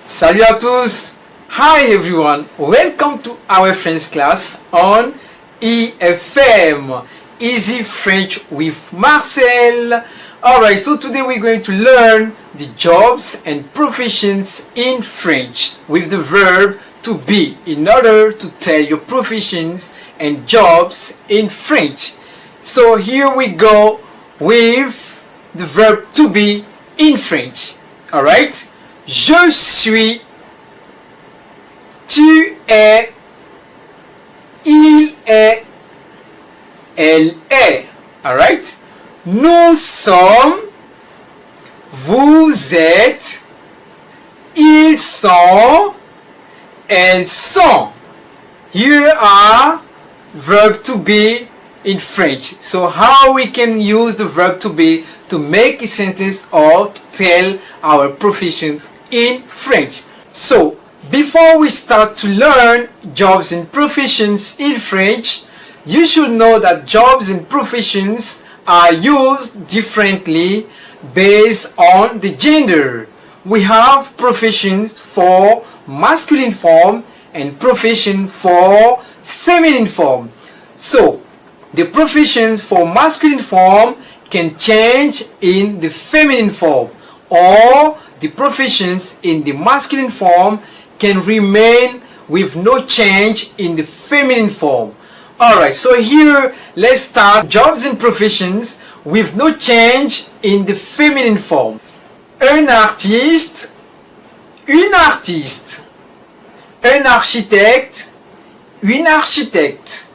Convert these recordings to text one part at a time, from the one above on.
Salut à tous! Hi everyone! Welcome to our French class on EFM, Easy French with Marcel. Alright, so today we're going to learn the jobs and professions in French with the verb to be in order to tell your professions and jobs in French. So here we go with the verb to be in French. Alright? Je suis, tu es, il est, elle est. Alright? Nous sommes, vous êtes, ils sont, elles sont. Here are verb to be in French. So how we can use the verb to be to make a sentence or to tell our professions in French. So before we start to learn jobs and professions in French, you should know that jobs and professions are used differently based on the gender. We have professions for masculine form and profession for feminine form. So the professions for masculine form can change in the feminine form, or the professions in the masculine form can remain with no change in the feminine form. Alright, so here let's start jobs and professions with no change in the feminine form. Un artiste, une artiste. Un architecte, une architecte.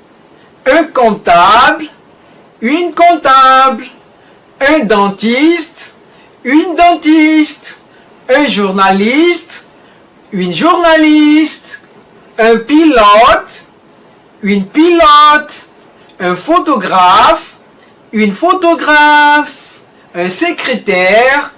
Un comptable, une comptable. Un dentiste, une dentiste. Un journaliste, une journaliste. Un pilote, une pilote. Un photographe, une photographe. Un secrétaire,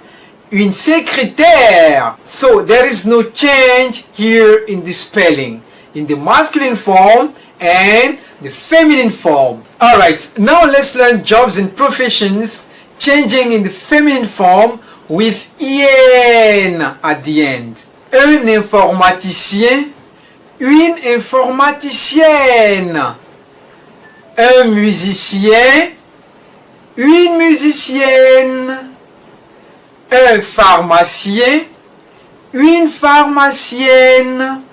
une secrétaire. So there is no change here in the spelling, in the masculine form and the feminine form. Alright, now let's learn jobs and professions changing in the feminine form with IN at the end. Un informaticien, une informaticienne. Un musicien, une musicienne. Un pharmacien, une pharmacienne.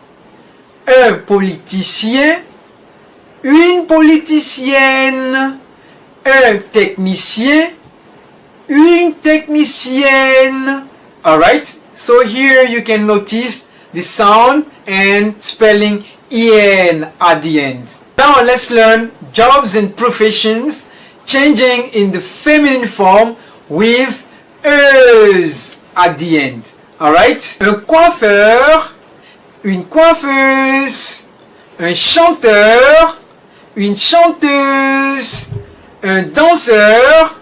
Un politicien, une politicienne. Un technicien, une technicienne. Alright, so here you can notice the sound and spelling en at the end. Now let's learn jobs and professions changing in the feminine form with euse at the end. Alright? Un coiffeur, une coiffeuse. Un chanteur, une chanteuse. Un danseur,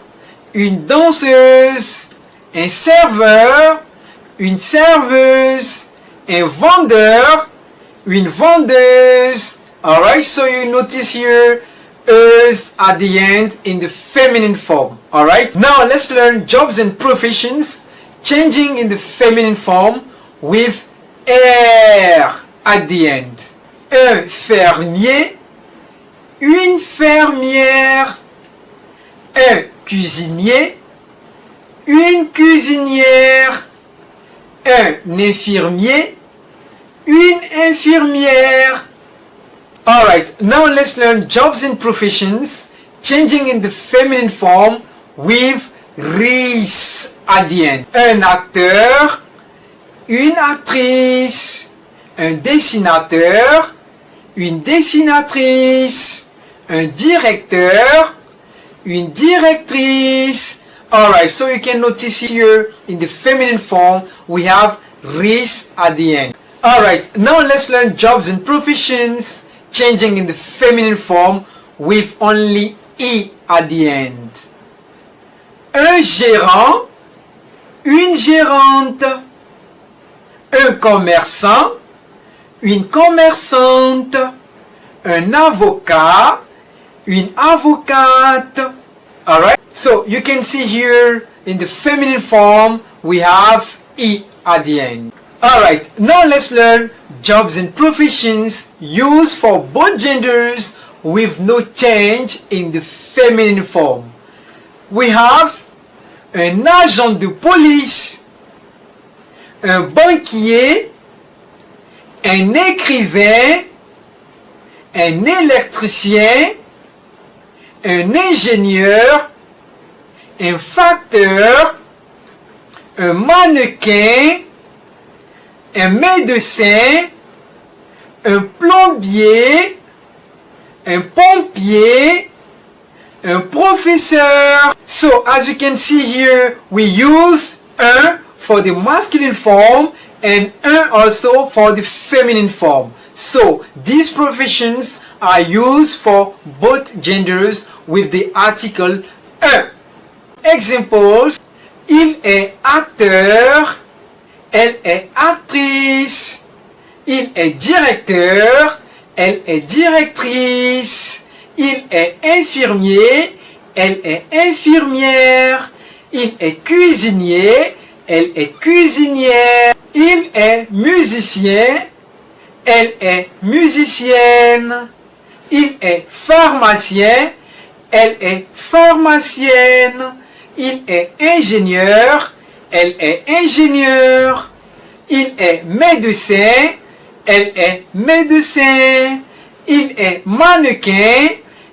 une danseuse. Un serveur, une serveuse. Un vendeur, une vendeuse. Alright, so you notice here euse at the end in the feminine form. Alright, now let's learn jobs and professions changing in the feminine form with er at the end. Un fermier, une fermière. Un cuisinier, une cuisinière. Un infirmier, une infirmière. Alright, now let's learn jobs and professions changing in the feminine form with ris at the end. Un acteur, une actrice. Un dessinateur, une dessinatrice. Un directeur, une directrice. Alright, so you can notice here in the feminine form we have ris at the end. Alright, now let's learn jobs and professions changing in the feminine form with only I at the end. Un gérant, une gérante. Un commerçant, une commerçante. Un avocat, une avocate. Alright, so you can see here in the feminine form we have I at the end. Alright, now let's learn jobs and professions used for both genders with no change in the feminine form. We have un agent de police, un banquier, un écrivain, un électricien, un ingénieur, un facteur, un mannequin, un médecin, un plombier, un pompier, un professeur. So as you can see here, we use un for the masculine form and un also for the feminine form. So these professions are used for both genders with the article un. Examples: il est acteur, elle est actrice, il est directeur, elle est directrice, il est infirmier, elle est infirmière, il est cuisinier, elle est cuisinière, il est musicien, elle est musicienne, il est pharmacien, elle est pharmacienne, il est ingénieur, elle est ingénieure, il est médecin, elle est médecin, il est mannequin,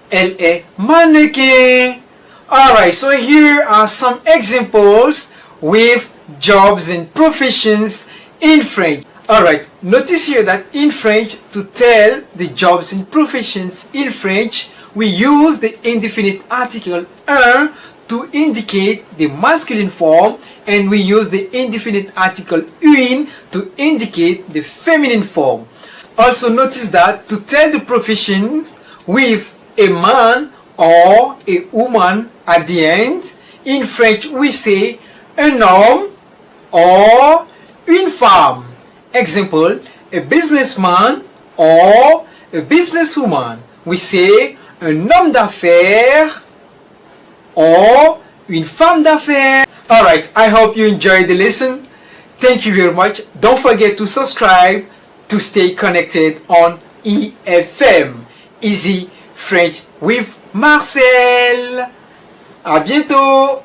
elle est mannequin. Alright, so here are some examples with jobs and professions in French. Alright, notice here that in French, to tell the jobs and professions in French, we use the indefinite article un to indicate the masculine form, and we use the indefinite article une to indicate the feminine form. Also notice that to tell the professions with a man or a woman at the end, in French we say un homme or une femme. Example, a businessman or a businesswoman. We say un homme d'affaires or une femme d'affaires. Alright, I hope you enjoyed the lesson. Thank you very much. Don't forget to subscribe to stay connected on EFM, Easy French with Marcel. À bientôt.